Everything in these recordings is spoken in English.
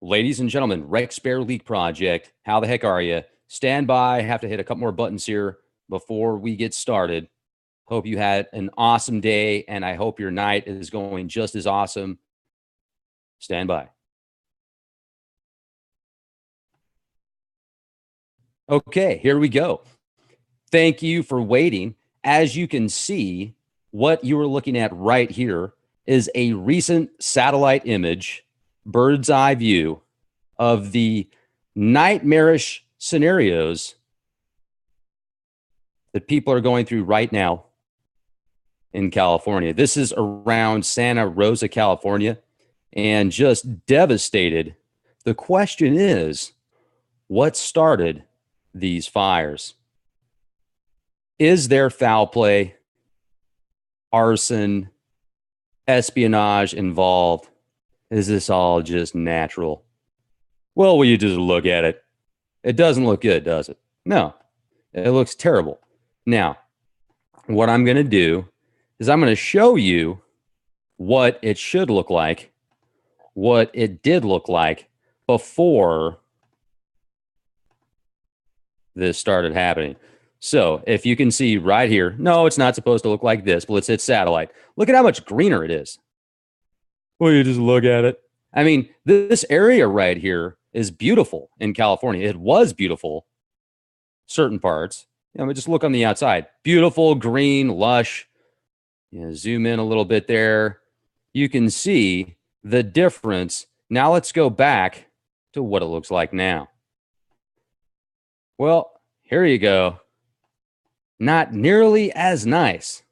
Ladies and gentlemen, Rex Bear Leak Project. How the heck are you? Stand by. Have to hit a couple more buttons here before we get started. Hope you had an awesome day, and I hope your night is going just as awesome. Stand by. Okay, here we go. Thank you for waiting. As you can see, what you are looking at right here is a recent satellite image, bird's eye view of the nightmarish scenarios that people are going through right now in California. This is around Santa Rosa, California, and just devastated. The question is, what started these fires? Is there foul play, arson, espionage involved? Is this all just natural? Well, will you just look at it? It doesn't look good, does it? No, it looks terrible. Now, what I'm going to do is I'm going to show you what it should look like, what it did look like before this started happening. So if you can see right here, no, it's not supposed to look like this, but let's hit satellite. Look at how much greener it is. Well, you just look at it. I mean, this area right here is beautiful in California. It was beautiful, certain parts. Just look on the outside. Beautiful, green, lush. Zoom in a little bit there. You can see the difference. Now let's go back to what it looks like now. Well, here you go. Not nearly as nice.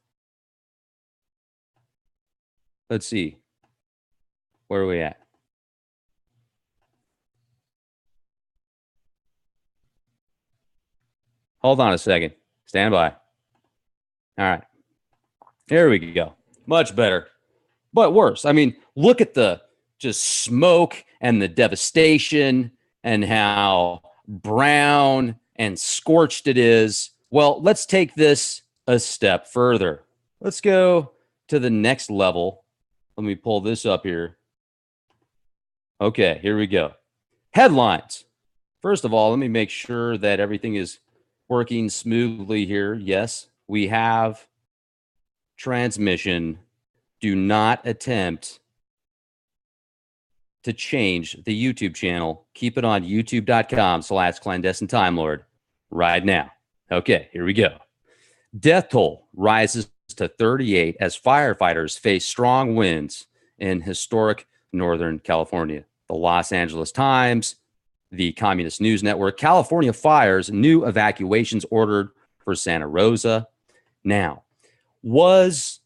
Let's see. Where are we at? Hold on a second. Stand by. All right. There we go. Much better, but worse. I mean, look at the just smoke and the devastation and how brown and scorched it is. Well, let's take this a step further. Let's go to the next level. Let me pull this up here. Okay, here we go. Headlines. First of all, let me make sure that everything is working smoothly here. Yes, we have transmission. Do not attempt to change the YouTube channel. Keep it on youtube.com/clandestine time lord right now. Okay, here we go. Death toll rises to 38 as firefighters face strong winds in historic Northern California. The Los Angeles Times, the Communist News Network, California fires, new evacuations ordered for Santa Rosa. Now, was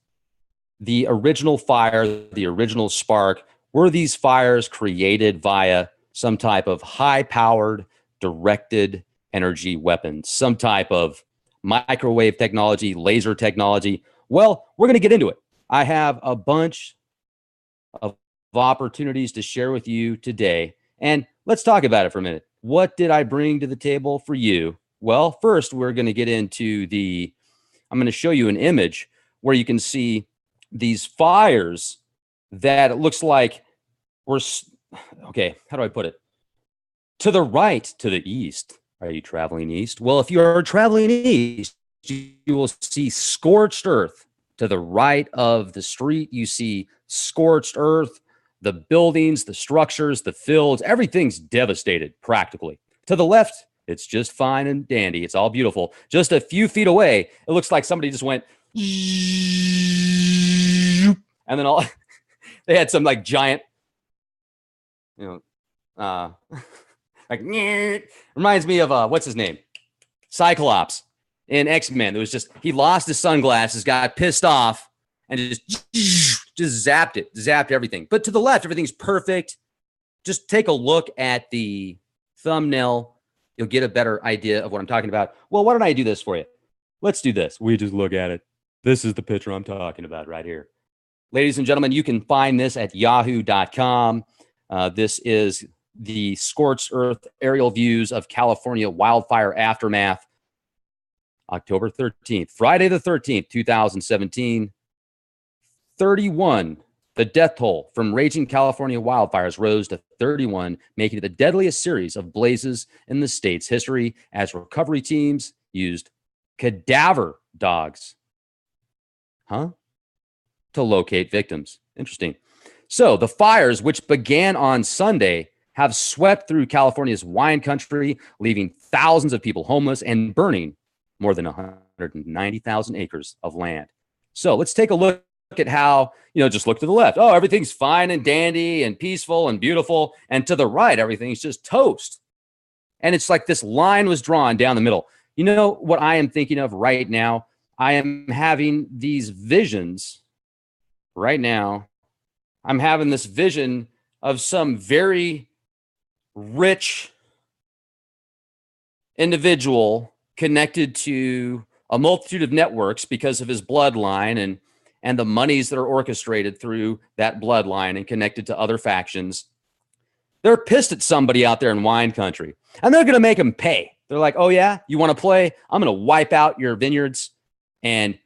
the original fire, the original spark, were these fires created via some type of high-powered, directed energy weapons, some type of microwave technology, laser technology? Well, we're going to get into it. I have a bunch of opportunities to share with you today, and let's talk about it for a minute. What did I bring to the table for you? Well, first, we're going to get into I'm going to show you an image where you can see these fires that it looks like were, okay, how do I put it? To the right, to the east. Are you traveling east? Well, if you are traveling east, you will see scorched earth. To the right of the street, you see scorched earth. The buildings, the structures, the fields, everything's devastated practically. To the left, it's just fine and dandy. It's all beautiful. Just a few feet away, it looks like somebody just went, and then all they had some like giant, like reminds me of what's his name, Cyclops in X-Men. It was just he lost his sunglasses, got pissed off, and just zapped everything. But to the left, everything's perfect. Just take a look at the thumbnail. You'll get a better idea of what I'm talking about. Well, why don't I do this for you? Let's do this. We just look at it. This is the picture I'm talking about right here. Ladies and gentlemen, you can find this at yahoo.com. This is the scorched earth aerial views of California wildfire aftermath. October 13th, Friday the 13th, 2017. 31 The death toll from raging California wildfires rose to 31, making it the deadliest series of blazes in the state's history as recovery teams used cadaver dogs, to locate victims. Interesting. So the fires, which began on Sunday, have swept through California's wine country, leaving thousands of people homeless and burning more than 190,000 acres of land. So let's take a look at how, just look to the left. Oh, everything's fine and dandy and peaceful and beautiful. And to the right, everything's just toast. And it's like this line was drawn down the middle. You know what I am thinking of right now? I am having these visions right now. I'm having this vision of some very rich individual connected to a multitude of networks because of his bloodline and the monies that are orchestrated through that bloodline and connected to other factions. They're pissed at somebody out there in wine country, and they're going to make them pay. They're like, oh, yeah, you want to play? I'm going to wipe out your vineyards, and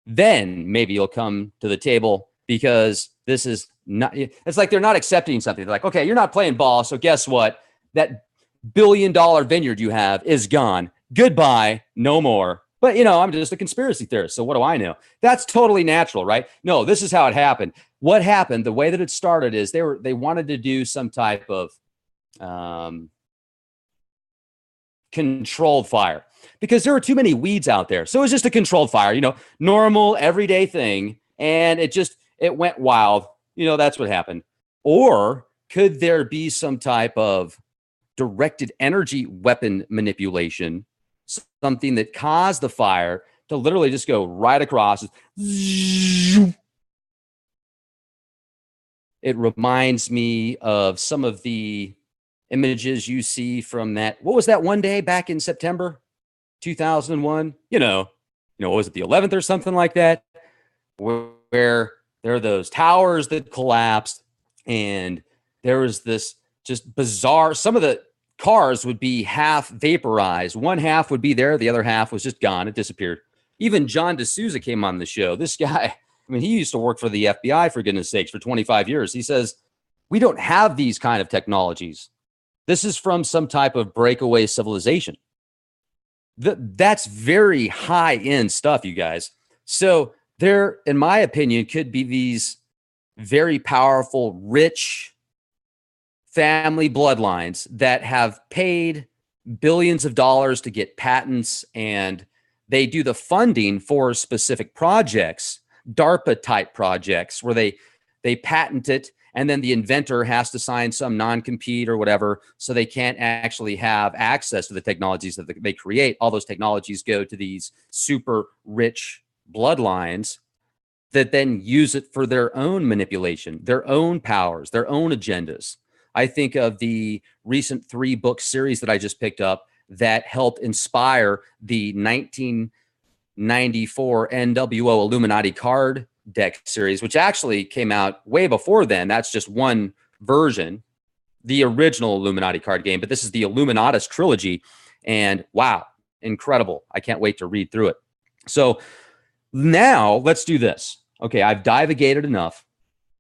then maybe you'll come to the table, because this is not, it's like they're not accepting something. They're like, okay, you're not playing ball, so guess what? That $1 billion vineyard you have is gone. Goodbye, no more. But, I'm just a conspiracy theorist, so what do I know? That's totally natural, right? No, this is how it happened. What happened, the way that it started is they wanted to do some type of controlled fire because there were too many weeds out there. So it was just a controlled fire, normal, everyday thing. And it went wild. That's what happened. Or could there be some type of directed energy weapon manipulation, something that caused the fire to literally just go right across? It reminds me of some of the images you see from that. What was that one day back in September 2001? What was it, the 11th or something like that? Where there are those towers that collapsed, and there was this just bizarre, some of the cars would be half vaporized. One half would be there. The other half was just gone. It disappeared. Even John D'Souza came on the show. This guy, he used to work for the FBI, for goodness sakes, for 25 years. He says, we don't have these kind of technologies. This is from some type of breakaway civilization. That's very high-end stuff, you guys. So there, in my opinion, could be these very powerful, rich family bloodlines that have paid billions of dollars to get patents, and they do the funding for specific projects, DARPA type projects, where they patent it, and then the inventor has to sign some non-compete or whatever, so they can't actually have access to the technologies that they create. All those technologies go to these super rich bloodlines that then use it for their own manipulation, their own powers, their own agendas. I think of the recent 3-book series that I just picked up that helped inspire the 1994 NWO Illuminati card deck series, which actually came out way before then. That's just one version, the original Illuminati card game, but this is the Illuminatus trilogy, and wow, incredible. I can't wait to read through it. So now let's do this. Okay, I've divagated enough.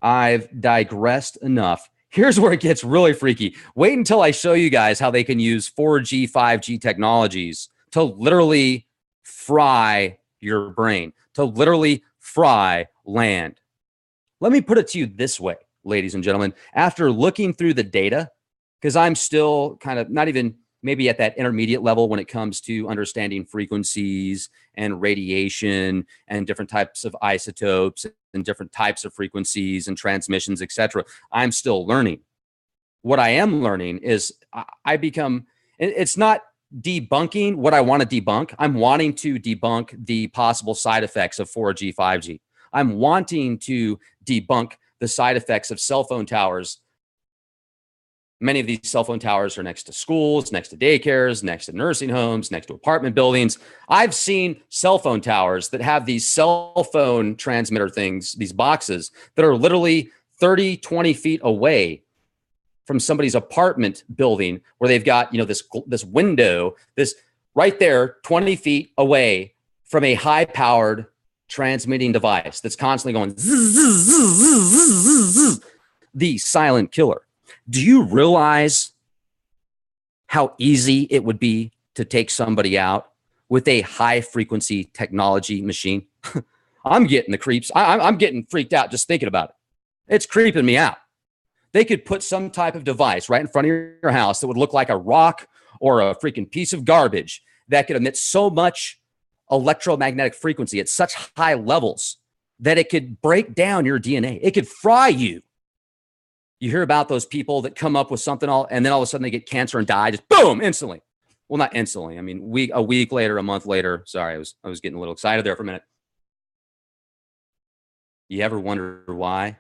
I've digressed enough. Here's where it gets really freaky. Wait until I show you guys how they can use 4G, 5G technologies to literally fry your brain, to literally fry land. Let me put it to you this way, ladies and gentlemen. After looking through the data, because I'm still kind of not even maybe at that intermediate level when it comes to understanding frequencies and radiation and different types of isotopes and different types of frequencies and transmissions, etc. I'm still learning. What I am learning is it's not debunking what I want to debunk. I'm wanting to debunk the possible side effects of 4G, 5G. I'm wanting to debunk the side effects of cell phone towers. Many of these cell phone towers are next to schools, next to daycares, next to nursing homes, next to apartment buildings. I've seen cell phone towers that have these cell phone transmitter things, these boxes that are literally 30, 20 feet away from somebody's apartment building, where they've got, this window, this right there, 20 feet away from a high-powered transmitting device that's constantly going zzz, zzz, zzz, zzz, zzz, the silent killer. Do you realize how easy it would be to take somebody out with a high frequency technology machine? I'm getting the creeps. I'm getting freaked out just thinking about it. It's creeping me out. They could put some type of device right in front of your house that would look like a rock or a freaking piece of garbage that could emit so much electromagnetic frequency at such high levels that it could break down your DNA. It could fry you. You hear about those people that come up with something and then all of a sudden they get cancer and die, just boom, instantly. Well, not instantly. I mean, a week later, a month later. Sorry, I was getting a little excited there for a minute. You ever wonder why?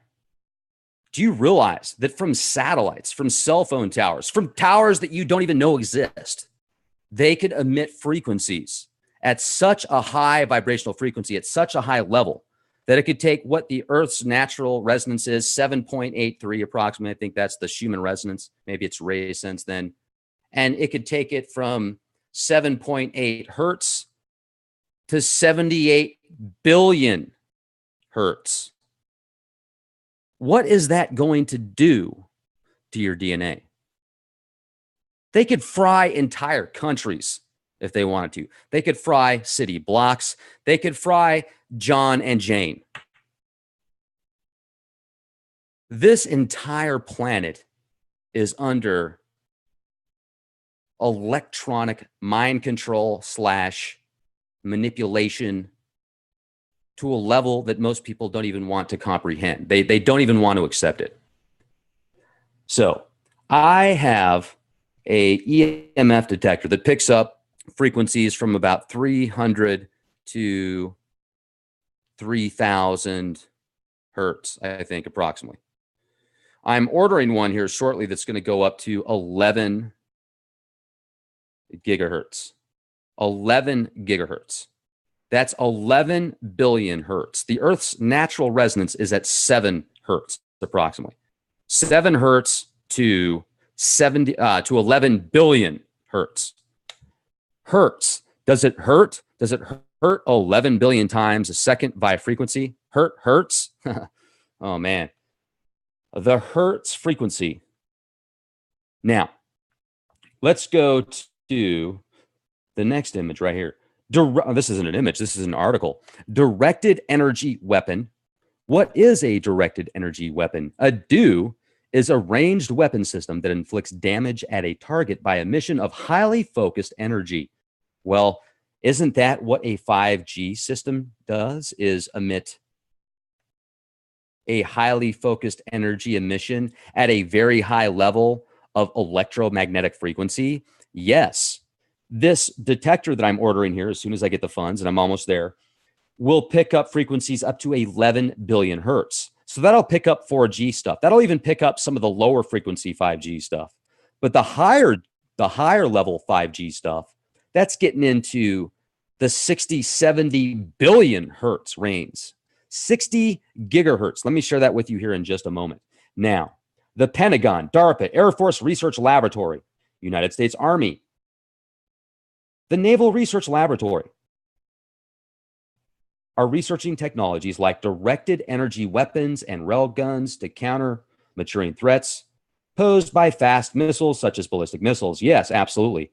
Do you realize that from satellites, from cell phone towers, from towers that you don't even know exist, they could emit frequencies at such a high vibrational frequency, at such a high level, that it could take what the Earth's natural resonance is, 7.83 approximately. I think that's the Schumann resonance. Maybe it's ray sense then. And it could take it from 7.8 hertz to 78 billion hertz. What is that going to do to your DNA? They could fry entire countries if they wanted to. They could fry city blocks. They could fry John and Jane. This entire planet is under electronic mind control / manipulation to a level that most people don't even want to comprehend. They don't even want to accept it. So I have a EMF detector that picks up frequencies from about 300 to 3,000 hertz, I think, approximately. I'm ordering one here shortly that's going to go up to 11 gigahertz. 11 gigahertz. That's 11 billion hertz. The Earth's natural resonance is at 7 hertz, approximately. 7 hertz to 11 billion hertz. Hertz. Does it hurt? Does it hurt 11 billion times a second by frequency? Hertz? Oh, man. The hertz frequency. Now, let's go to the next image right here. This isn't an image. This is an article. Directed energy weapon. What is a directed energy weapon? A DEW is a ranged weapon system that inflicts damage at a target by emission of highly focused energy. Well, isn't that what a 5G system does, is emit a highly focused energy emission at a very high level of electromagnetic frequency? Yes. This detector that I'm ordering here, as soon as I get the funds, and I'm almost there, will pick up frequencies up to 11 billion hertz. So that'll pick up 4G stuff. That'll even pick up some of the lower frequency 5G stuff. But the higher level 5G stuff, that's getting into the 60, 70 billion hertz range. 60 gigahertz. Let me share that with you here in just a moment. Now, the Pentagon, DARPA, Air Force Research Laboratory, United States Army, the Naval Research Laboratory are researching technologies like directed energy weapons and railguns to counter maturing threats posed by fast missiles such as ballistic missiles. Yes, absolutely.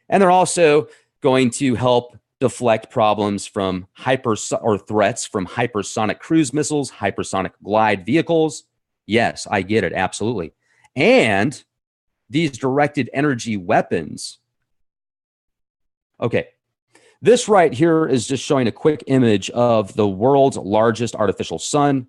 And they're also going to help deflect problems from threats from hypersonic cruise missiles, hypersonic glide vehicles. Yes, I get it. Absolutely. And these directed energy weapons. Okay. This right here is just showing a quick image of the world's largest artificial sun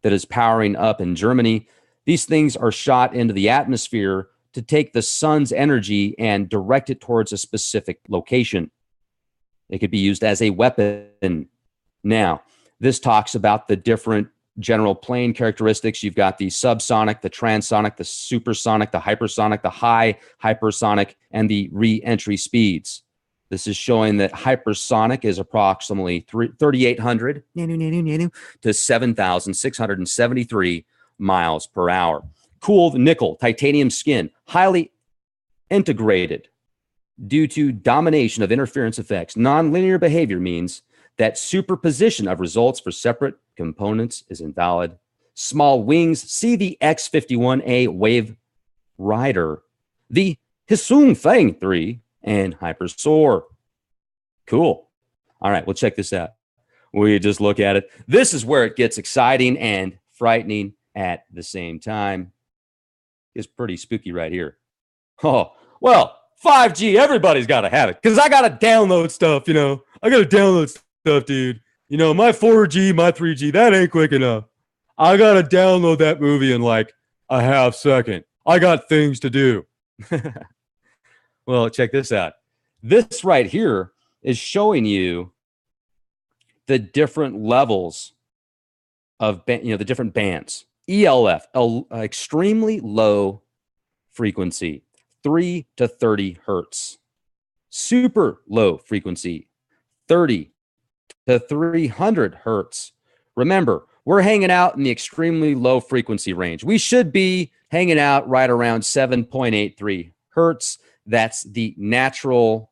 that is powering up in Germany. These things are shot into the atmosphere to take the sun's energy and direct it towards a specific location. It could be used as a weapon. Now, this talks about the different general plane characteristics. You've got the subsonic, the transonic, the supersonic, the hypersonic, the high hypersonic, and the re-entry speeds. This is showing that hypersonic is approximately 3,800 to 7,673 miles per hour. Cooled nickel, titanium skin, highly integrated due to domination of interference effects. Nonlinear behavior means that superposition of results for separate components is invalid. Small wings, see the X51A Wave Rider, the Hisung Fang 3, and Hypersoar. Cool. All right, well, check this out. We just look at it. This is where it gets exciting and frightening at the same time. It's pretty spooky right here. Oh, well, 5G, everybody's got to have it because I got to download stuff, I got to download stuff, dude. My 4G, my 3G, that ain't quick enough. I got to download that movie in like a half second. I got things to do. Well, check this out. This right here is showing you the different levels of, the different bands. ELF, extremely low frequency, 3 to 30 hertz. Super low frequency, 30 to 300 hertz. Remember, we're hanging out in the extremely low frequency range. We should be hanging out right around 7.83 hertz. That's the natural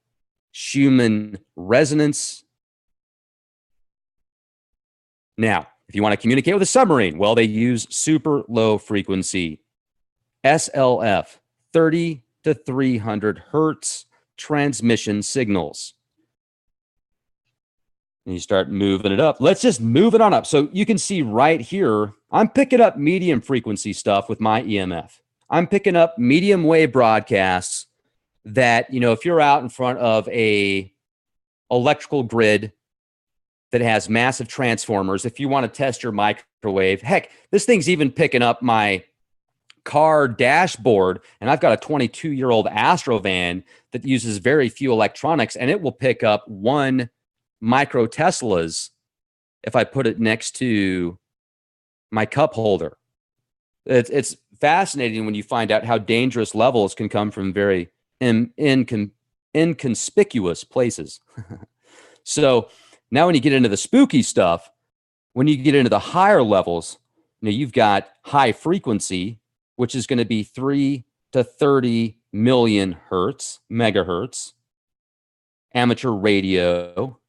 Schumann resonance. Now, if you want to communicate with a submarine, well, they use super low frequency, SLF, 30 to 300 hertz transmission signals. And you start moving it up. Let's just move it on up. So you can see right here, I'm picking up medium frequency stuff with my EMF. I'm picking up medium wave broadcasts that, if you're out in front of a electrical grid that has massive transformers, if you want to test your microwave, heck, this thing's even picking up my car dashboard, and I've got a 22-year-old Astrovan that uses very few electronics, and it will pick up 1 micro Teslas if I put it next to my cup holder. It's fascinating when you find out how dangerous levels can come from very inconspicuous places. So now when you get into the spooky stuff, when you get into the higher levels, you've got high frequency, which is going to be 3 to 30 million megahertz, amateur radio,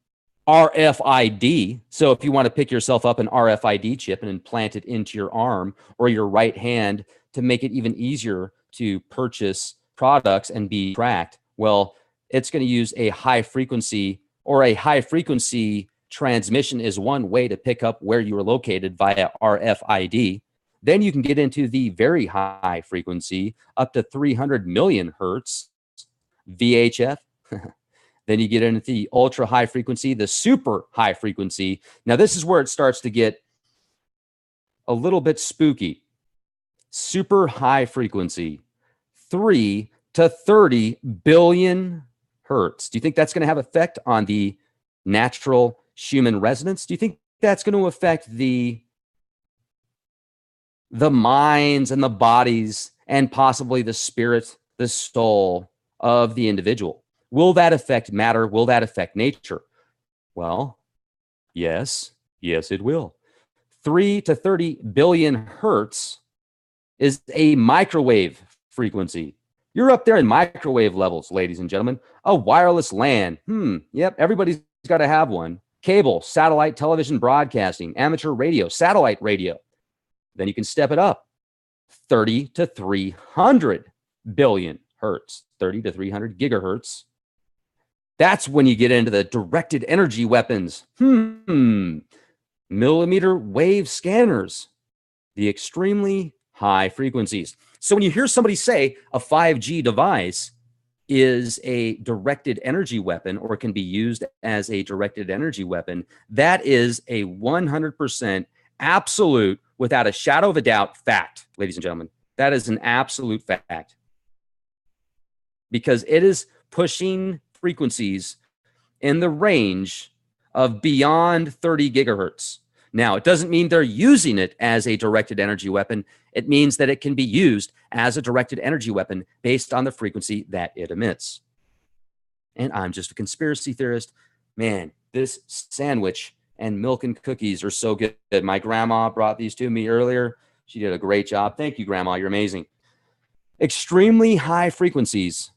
RFID. So if you want to pick yourself up an RFID chip and implant it into your arm or your right hand to make it even easier to purchase products and be tracked, well, it's going to use a high frequency, or a high frequency transmission is one way to pick up where you are located via RFID. Then you can get into the very high frequency, up to 300 million hertz, VHF. Then you get into the ultra high frequency, the super high frequency. Now, this is where it starts to get a little bit spooky. Super high frequency, 3 to 30 billion hertz. Do you think that's going to have effect on the natural Schumann resonance? Do you think that's going to affect the minds and the bodies and possibly the spirit, the soul of the individual? Will that affect matter? Will that affect nature? Well, yes, it will. 3 to 30 billion hertz is a microwave frequency. You're up there in microwave levels, ladies and gentlemen. A wireless LAN. Yep, everybody's got to have one. Cable, satellite television broadcasting, amateur radio, satellite radio. Then you can step it up. 30 to 300 billion hertz, 30 to 300 gigahertz. That's when you get into the directed energy weapons. Millimeter wave scanners, the extremely high frequencies. So when you hear somebody say a 5G device is a directed energy weapon or can be used as a directed energy weapon, that is a 100% absolute, without a shadow of a doubt, fact, ladies and gentlemen. That is an absolute fact. Because it is pushing frequencies in the range of beyond 30 gigahertz. Now, it doesn't mean they're using it as a directed energy weapon. It means that it can be used as a directed energy weapon based on the frequency that it emits. And I'm just a conspiracy theorist. Man, this sandwich and milk and cookies are so good. My grandma brought these to me earlier. She did a great job. Thank you, Grandma. You're amazing. Extremely high frequencies.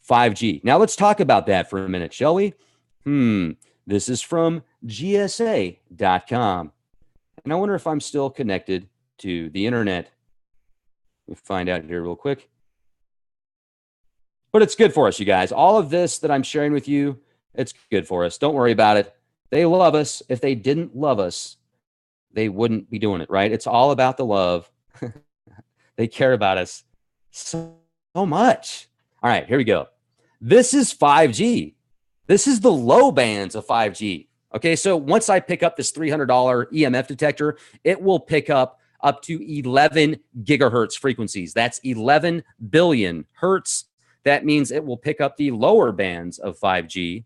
5G. Now let's talk about that for a minute, shall we? This is from GSA.com. And I wonder if I'm still connected to the internet. Let me find out here real quick. But it's good for us, you guys. All of this that I'm sharing with you, it's good for us. Don't worry about it. They love us. If they didn't love us, they wouldn't be doing it, right? It's all about the love. They care about us so much. All right, here we go. This is 5G. This is the low bands of 5G. Okay, so once I pick up this $300 EMF detector, it will pick up to 11 gigahertz frequencies. That's 11 billion hertz. That means it will pick up the lower bands of 5G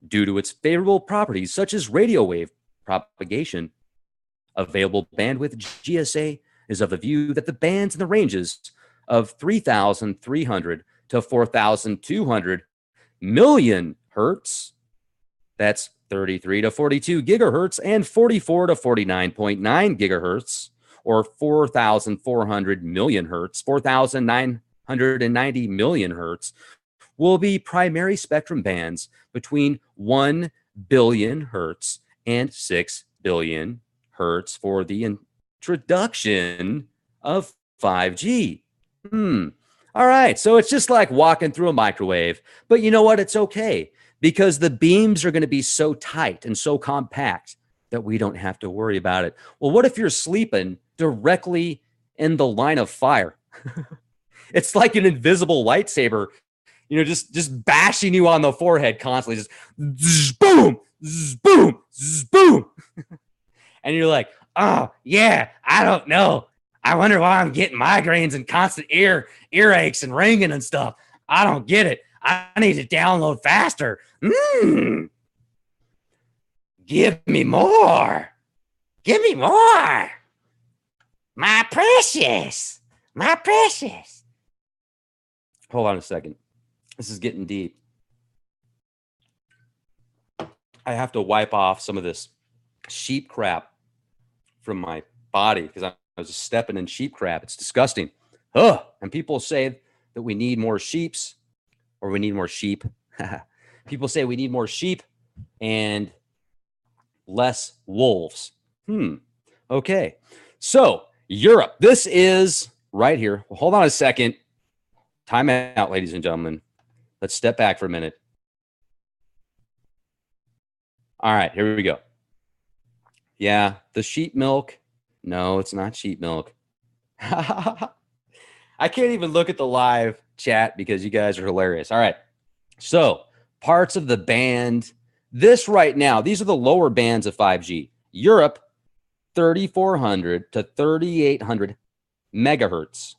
due to its favorable properties, such as radio wave propagation. Available bandwidth GSA is of the view that the bands and the ranges of 3,300 to 4,200 million hertz, that's 33 to 42 gigahertz, and 44 to 49.9 gigahertz, or 4,400 million hertz, 4,990 million hertz, will be primary spectrum bands between 1 billion hertz and 6 billion hertz for the introduction of 5G. All right, so it's just like walking through a microwave, but you know what? It's okay because the beams are going to be so tight and so compact that we don't have to worry about it. Well, what if you're sleeping directly in the line of fire? It's like an invisible lightsaber, just bashing you on the forehead constantly, just boom, boom, boom. And you're like, oh, yeah, I don't know. I wonder why I'm getting migraines and constant earaches and ringing and stuff. I don't get it. I need to download faster. Give me more. Give me more. My precious. My precious. Hold on a second. This is getting deep. I have to wipe off some of this sheep crap from my body because I was just stepping in sheep crap. It's disgusting. Ugh. And people say that we need more sheeps or we need more sheep. People say we need more sheep and less wolves. Okay. So Europe, this is right here. Well, hold on a second. Time out, ladies and gentlemen. Let's step back for a minute. All right, here we go. Yeah, the sheep milk. No, it's not sheep milk. I can't even look at the live chat because you guys are hilarious. All right. So parts of the band. This right now, these are the lower bands of 5G. Europe, 3,400 to 3,800 megahertz,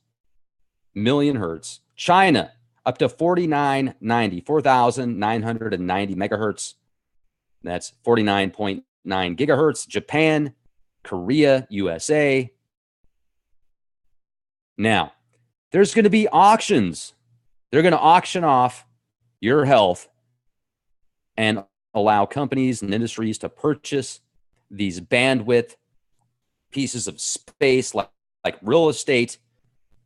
million hertz. China, up to 4,990 megahertz. That's 49.9 gigahertz. Japan, Korea, USA. Now, there's going to be auctions. They're going to auction off your health and allow companies and industries to purchase these bandwidth pieces of space like real estate,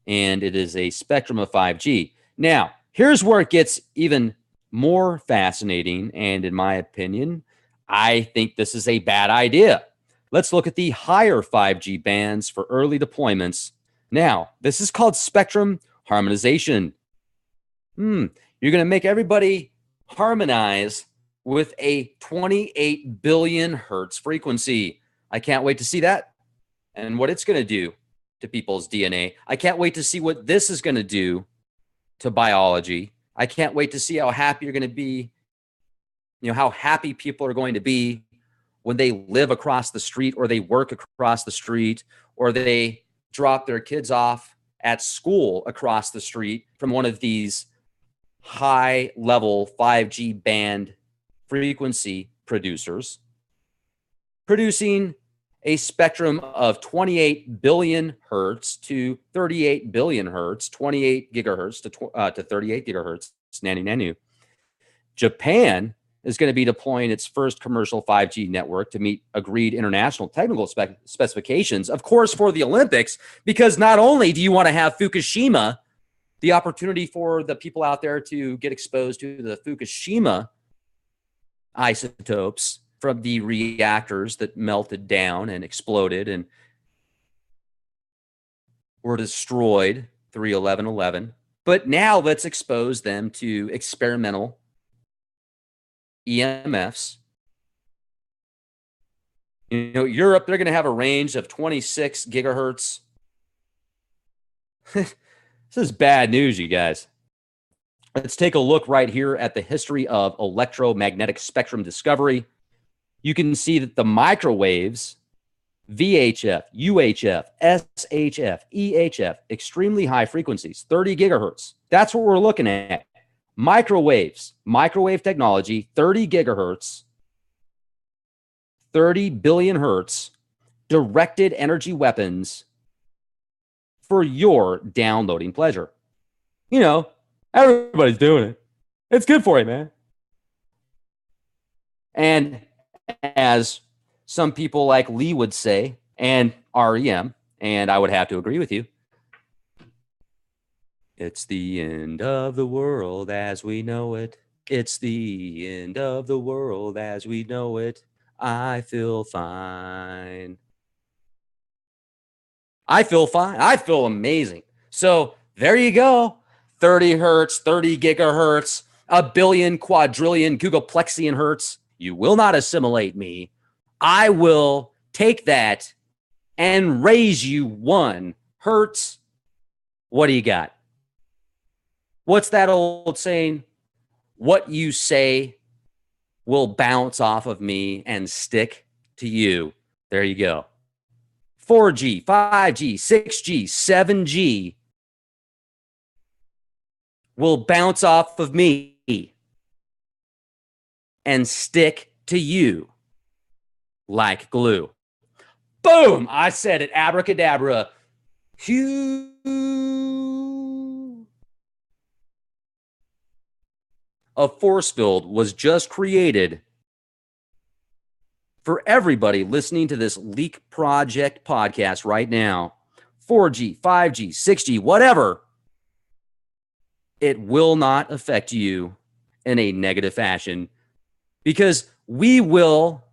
and it is a spectrum of 5G. Now, here's where it gets even more fascinating, and in my opinion, I think this is a bad idea. Let's look at the higher 5G bands for early deployments. Now, this is called spectrum harmonization. You're going to make everybody harmonize with a 28 billion hertz frequency. I can't wait to see that and what it's going to do to people's DNA. I can't wait to see what this is going to do to biology. I can't wait to see how happy you're going to be, how happy people are going to be when they live across the street or they work across the street or they drop their kids off at school across the street from one of these high level 5G band frequency producers, producing a spectrum of 28 billion hertz to 38 billion hertz, 28 gigahertz to 38 gigahertz, nanu. Japan is going to be deploying its first commercial 5G network to meet agreed international technical specifications, of course, for the Olympics, because not only do you want to have the opportunity for the people out there to get exposed to the Fukushima isotopes from the reactors that melted down and exploded and were destroyed 3/11/11. But now let's expose them to experimental EMFs. You know, Europe, they're going to have a range of 26 gigahertz. This is bad news, you guys. Let's take a look right here at the history of electromagnetic spectrum discovery. You can see that the microwaves, VHF, UHF, SHF, EHF, extremely high frequencies, 30 gigahertz. That's what we're looking at. Microwaves, microwave technology, 30 gigahertz, 30 billion hertz, directed energy weapons for your downloading pleasure. You know, everybody's doing it. It's good for you, man. And as some people like Lee would say, and REM, and I would have to agree with you, it's the end of the world as we know it. It's the end of the world as we know it. I feel fine. I feel fine. I feel amazing. So there you go. 30 hertz, 30 gigahertz, a billion, quadrillion, gigaplexian hertz. You will not assimilate me. I will take that and raise you 1 hertz. What do you got? What's that old saying? What you say will bounce off of me and stick to you. There you go. 4G, 5G, 6G, 7G will bounce off of me and stick to you like glue. Boom! I said it. Abracadabra. Phew. A force field was just created for everybody listening to this Leak Project podcast right now. 4G, 5G, 6G, whatever. It will not affect you in a negative fashion because we will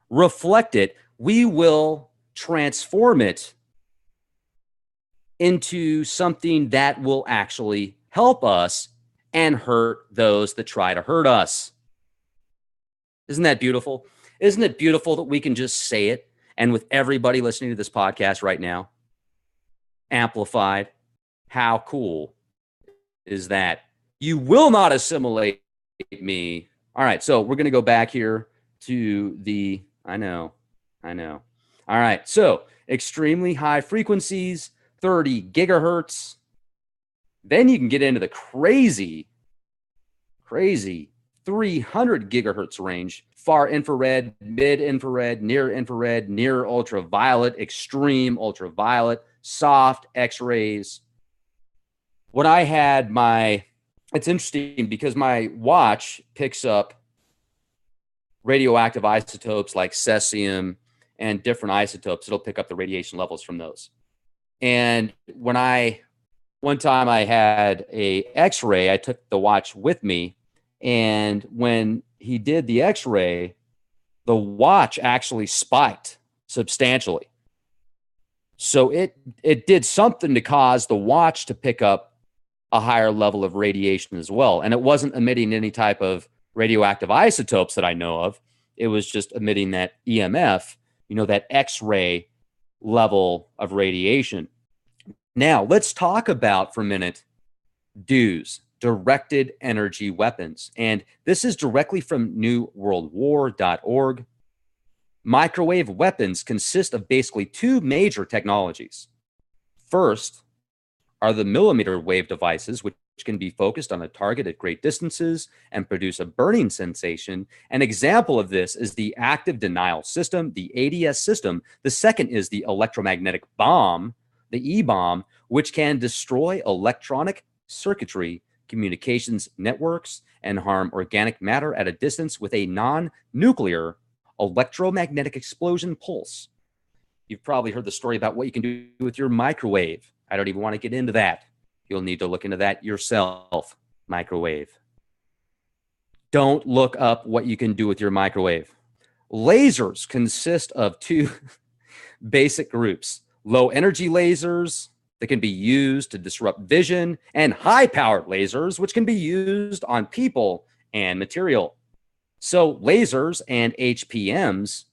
reflect it. We will transform it into something that will actually help us and hurt those that try to hurt us. Isn't that beautiful? Isn't it beautiful that we can just say it? And with everybody listening to this podcast right now, amplified, how cool is that? You will not assimilate me. All right, so we're going to go back here to the, I know. All right, so extremely high frequencies, 30 gigahertz. Then you can get into the crazy 300 gigahertz range, far infrared, mid infrared, near ultraviolet, extreme ultraviolet, soft X-rays. When I had it's interesting because my watch picks up radioactive isotopes like cesium and different isotopes. It'll pick up the radiation levels from those. And one time I had a X-ray, I took the watch with me. And when he did the X-ray, the watch actually spiked substantially. So it did something to cause the watch to pick up a higher level of radiation as well. And it wasn't emitting any type of radioactive isotopes that I know of. It was just emitting that EMF, that X-ray level of radiation. Now, let's talk about for a minute DEWs, directed energy weapons. And this is directly from newworldwar.org. Microwave weapons consist of basically 2 major technologies. First are the millimeter wave devices, which can be focused on a target at great distances and produce a burning sensation. An example of this is the active denial system, the ADS system. The second is the electromagnetic bomb, the E-bomb, which can destroy electronic circuitry, communications networks, and harm organic matter at a distance with a non-nuclear electromagnetic explosion pulse. You've probably heard the story about what you can do with your microwave. I don't even want to get into that. You'll need to look into that yourself. Microwave. Don't look up what you can do with your microwave. Lasers consist of two basic groups: low energy lasers that can be used to disrupt vision, and high powered lasers, which can be used on people and material. So, lasers and HPMs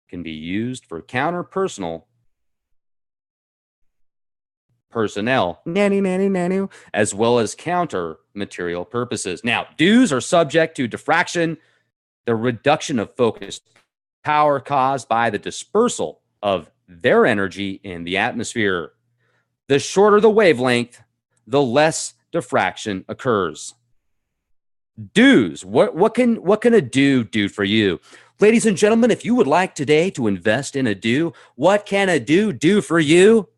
can be used for counter-personal personnel, as well as counter material purposes. Now, DEWs are subject to diffraction, the reduction of focused power caused by the dispersal of their energy in the atmosphere. The shorter the wavelength, the less diffraction occurs. DEWs, what can a DEW do for you? Ladies and gentlemen, if you would like today to invest in a DEW, what can a DEW do for you?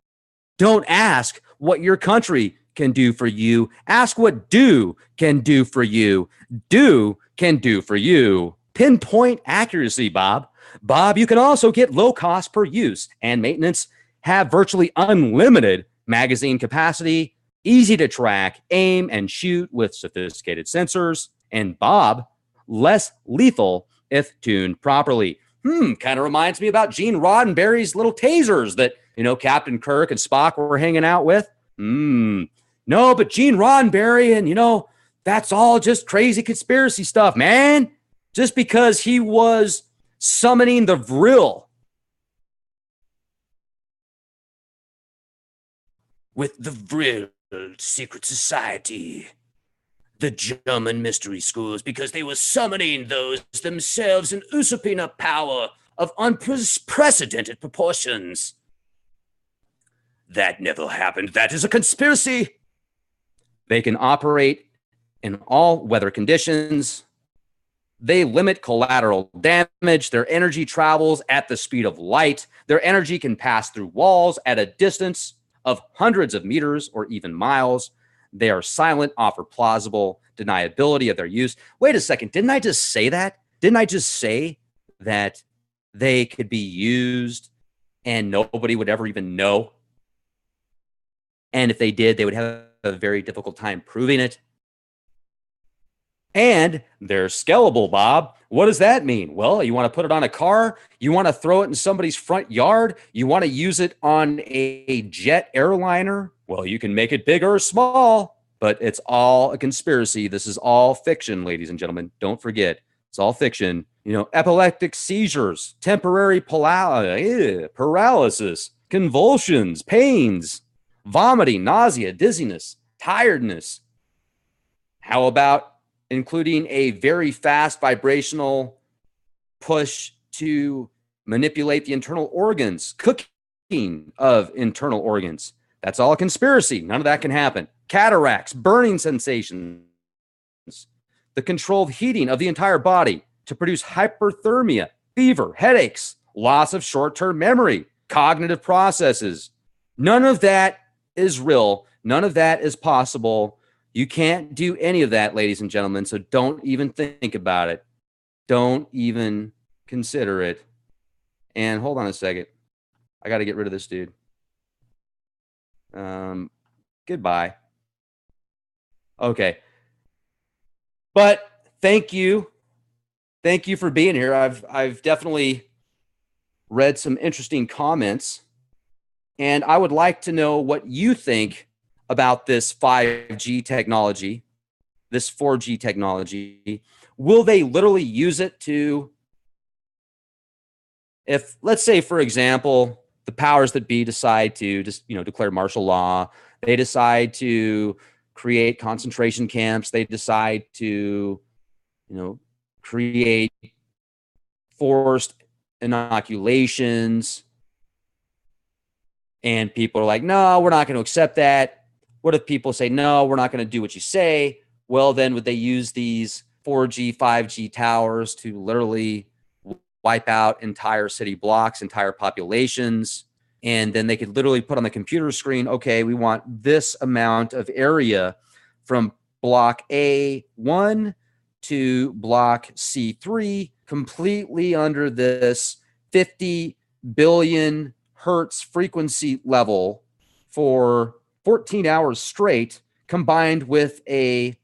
Don't ask what your country can do for you. Ask what DEW can do for you. DEW can do for you. Pinpoint accuracy, Bob. Bob, you can also get low cost per use and maintenance, have virtually unlimited magazine capacity, easy to track, aim, and shoot with sophisticated sensors, and Bob, less lethal if tuned properly. Kind of reminds me about Gene Roddenberry's little tasers that, Captain Kirk and Spock were hanging out with. No, but Gene Roddenberry and, that's all just crazy conspiracy stuff, man. Just because he was summoning the Vril with the Vril secret society, the German mystery schools, because they were summoning those themselves and usurping a power of unprecedented proportions. That never happened. That is a conspiracy. They can operate in all weather conditions. They limit collateral damage. Their energy travels at the speed of light. Their energy can pass through walls at a distance of hundreds of meters or even miles. They are silent, offer plausible deniability of their use. Wait a second. Didn't I just say that? Didn't I just say that they could be used and nobody would ever even know? And if they did, they would have a very difficult time proving it. And they're scalable, Bob. What does that mean? Well, you want to put it on a car? You want to throw it in somebody's front yard? You want to use it on a jet airliner? Well, you can make it big or small, but it's all a conspiracy. This is all fiction, ladies and gentlemen. Don't forget, it's all fiction. Epileptic seizures, temporary paralysis, convulsions, pains, vomiting, nausea, dizziness, tiredness. How about including a very fast vibrational push to manipulate the internal organs, cooking of internal organs? That's all a conspiracy. None of that can happen. Cataracts, burning sensations, the controlled heating of the entire body to produce hyperthermia, fever, headaches, loss of short-term memory, cognitive processes. None of that is real. None of that is possible. You can't do any of that, ladies and gentlemen, so don't even think about it. Don't even consider it. And hold on a second. I got to get rid of this dude. Goodbye. Okay. But thank you. Thank you for being here. I've definitely read some interesting comments, and I would like to know what you think about this 5G technology, this 4G technology. Will they literally use it to, if, let's say, for example, the powers that be decide to just, declare martial law, they decide to create concentration camps, they decide to, create forced inoculations, and people are like, no, we're not going to accept that. What if people say, no, we're not going to do what you say? Well, then would they use these 4G, 5G towers to literally wipe out entire city blocks, entire populations? And then they could literally put on the computer screen, okay, we want this amount of area from block A1 to block C3 completely under this 50 billion hertz frequency level for 14 hours straight, combined with a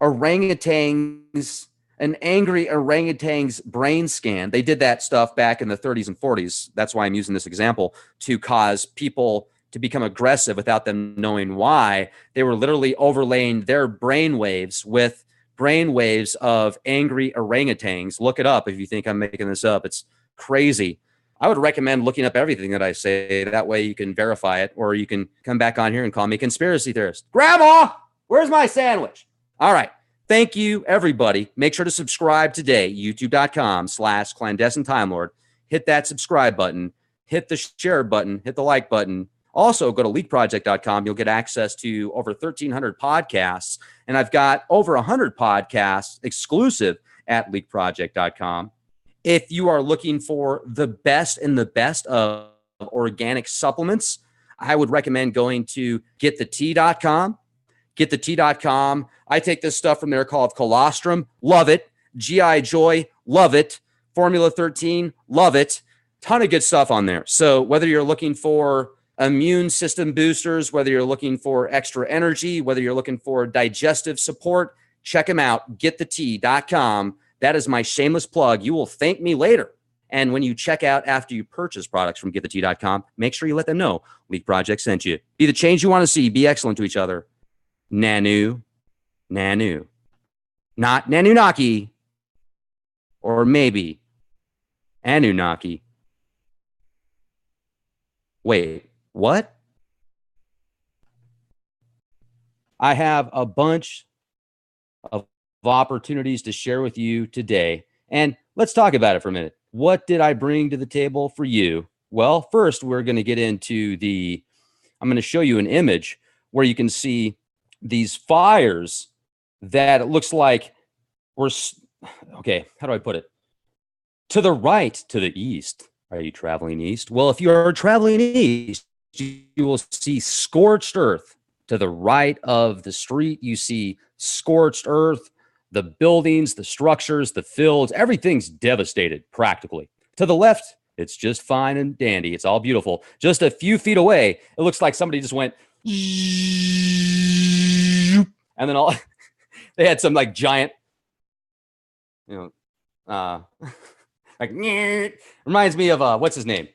orangutans, an angry orangutan's brain scan. They did that stuff back in the 30s and 40s. That's why I'm using this example, to cause people to become aggressive without them knowing why. They were literally overlaying their brain waves with brain waves of angry orangutans. Look it up if you think I'm making this up. It's crazy. I would recommend looking up everything that I say. That way you can verify it, or you can come back on here and call me a conspiracy theorist. Grandma, where's my sandwich? All right. Thank you, everybody. Make sure to subscribe today, youtube.com/clandestine Time Lord. Hit that subscribe button, hit the share button, hit the like button. Also, go to leakproject.com. You'll get access to over 1,300 podcasts, and I've got over 100 podcasts exclusive at leakproject.com. If you are looking for the best and the best of organic supplements, I would recommend going to getthetea.com. Getthetea.com. I take this stuff from there called colostrum. Love it. GI Joy. Love it. Formula 13. Love it. Ton of good stuff on there. So whether you're looking for immune system boosters, whether you're looking for extra energy, whether you're looking for digestive support, check them out. Getthetea.com. That is my shameless plug. You will thank me later. And when you check out after you purchase products from getthetea.com, make sure you let them know Leak Project sent you. Be the change you want to see. Be excellent to each other. Nanu. Nanu. Not Nanunnaki. Or maybe Anunnaki. Wait, what? I have a bunch of opportunities to share with you today. And let's talk about it for a minute. What did I bring to the table for you? Well, first, we're going to get into I'm going to show you an image where you can see these fires that it looks like okay, how do I put it? To the right, to the east. Are you traveling east? Well, if you're traveling east, you will see scorched earth. To the right of the street, you see scorched earth. The buildings, the structures, the fields, everything's devastated practically. To the left, it's just fine and dandy. It's all beautiful. Just a few feet away, it looks like somebody just went, and then they had some like giant, like reminds me of what's his name?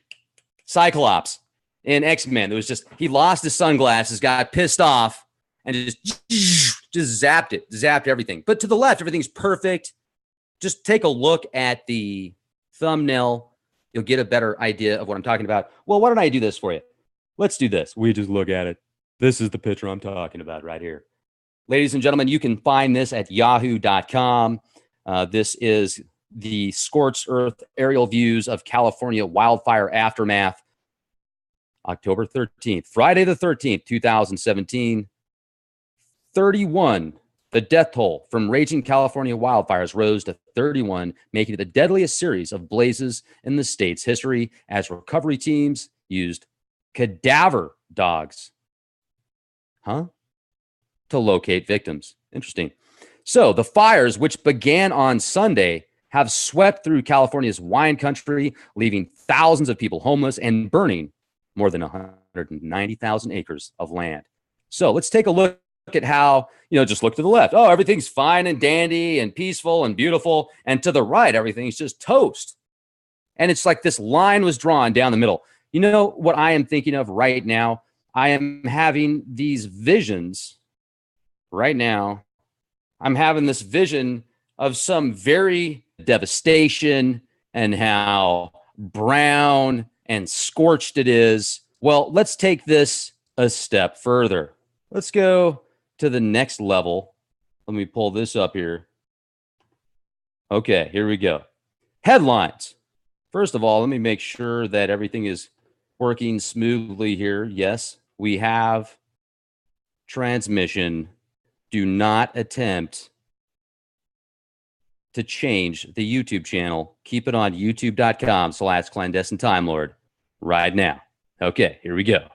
Cyclops in X-Men. There was he lost his sunglasses, got pissed off, and just zapped everything. But to the left, everything's perfect. Just take a look at the thumbnail. You'll get a better idea of what I'm talking about. Well, why don't I do this for you? Let's do this. We just look at it. This is the picture I'm talking about right here. Ladies and gentlemen, you can find this at yahoo.com. This is the scorched earth aerial views of California wildfire aftermath. October 13th, Friday the 13th, 2017. 31. The death toll from raging California wildfires rose to 31, making it the deadliest series of blazes in the state's history as recovery teams used cadaver dogs. To locate victims. Interesting. So the fires, which began on Sunday, have swept through California's wine country, leaving thousands of people homeless and burning more than 190,000 acres of land. So let's take a look at how, just look to the left. Oh, everything's fine and dandy and peaceful and beautiful. And to the right, everything's just toast. And it's like this line was drawn down the middle. You know what I am thinking of right now? I am having these visions right now. I'm having this vision of some very devastation and how brown and scorched it is. Well, let's take this a step further. Let's go to the next level. Let me pull this up here. Okay, here we go. Headlines. First of all, let me make sure that everything is working smoothly here. Yes, we have transmission. Do not attempt to change the YouTube channel. Keep it on youtube.com/clandestine Time Lord right now. Okay, here we go.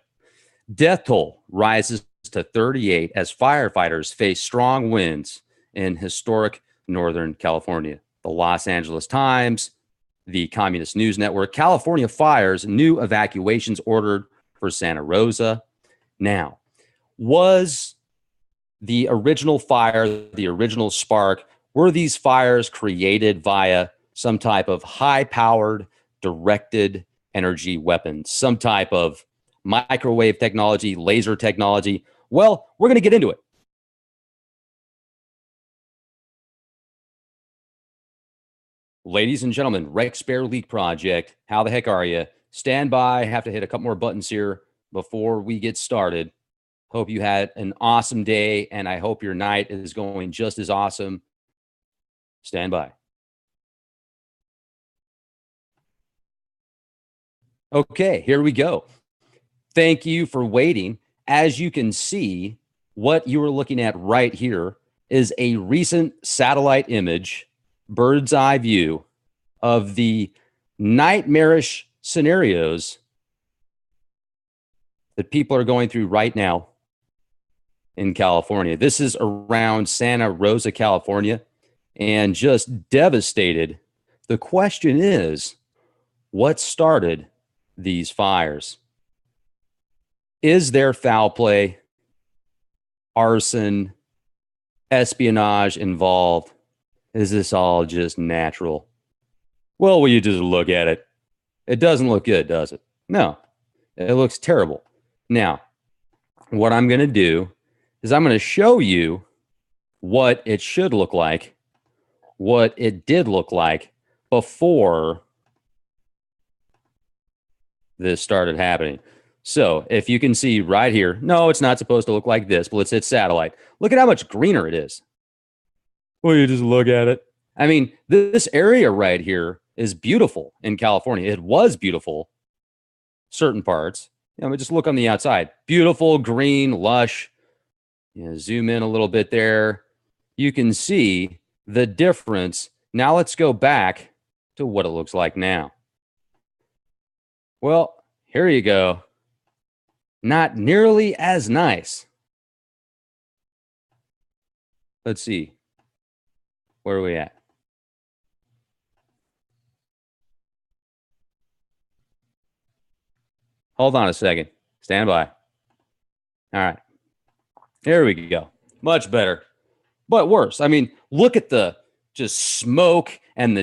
Death toll rises to 38 as firefighters face strong winds in historic Northern California. The Los Angeles Times, the Communist News Network, California fires, new evacuations ordered for Santa Rosa. Now, was the original fire, the original spark, were these fires created via some type of high-powered, directed energy weapon, some type of microwave technology, laser technology? Well, we're going to get into it. Ladies and gentlemen, Rex Bear Leak Project, how the heck are you? Stand by. I have to hit a couple more buttons here before we get started. Hope you had an awesome day, and I hope your night is going just as awesome. Stand by. Okay, here we go. Thank you for waiting. As you can see, what you are looking at right here is a recent satellite image, bird's eye view of the nightmarish scenarios that people are going through right now in California. This is around Santa Rosa, California, and just devastated. The question is, what started these fires? Is there foul play, arson, espionage involved? Is this all just natural? Well, will you just look at it? It doesn't look good, does it? No, it looks terrible. Now, what I'm going to do is I'm going to show you what it should look like, what it did look like before this started happening. So if you can see right here, no, it's not supposed to look like this, but let's hit satellite. Look at how much greener it is. Well, you just look at it. I mean, this area right here is beautiful in California. It was beautiful, certain parts. You know, just look on the outside. Beautiful, green, lush. You know, zoom in a little bit there. You can see the difference. Now let's go back to what it looks like now. Well, here you go. Not nearly as nice. Let's see. Where are we at? Hold on a second. Stand by. All right. There we go. Much better, but worse. I mean, look at the just smoke and the